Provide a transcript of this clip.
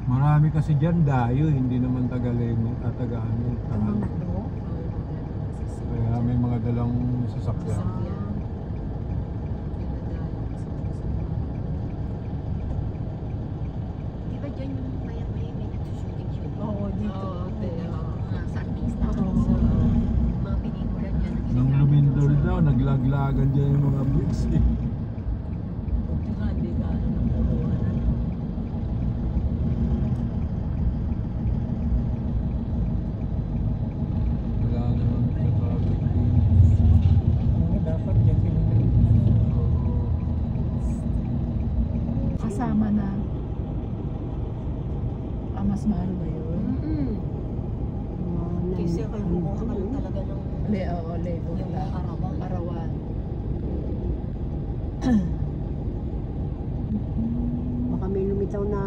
Marami kasi dyan dayo, hindi naman Tagaleno, Taga-ano, Tagal. Kaya may mga dalang sasakyan. Di ba dyan yung may nagsushooting-shooting? Oo, dito. Sa artista. Mga pelikula dyan. Nang lumindol daw, naglaglagan dyan yung mga bricks eh. Buti nga, hindi ka ano nakukuha na. Wala naman sa traffic din. Oo, dapat yan pinag Kasama na. Mas mahal ba yun? Kasi kayo kumuha ka lang talaga ng Labor yung lang. arawan. Arawan. Baka may lumitaw na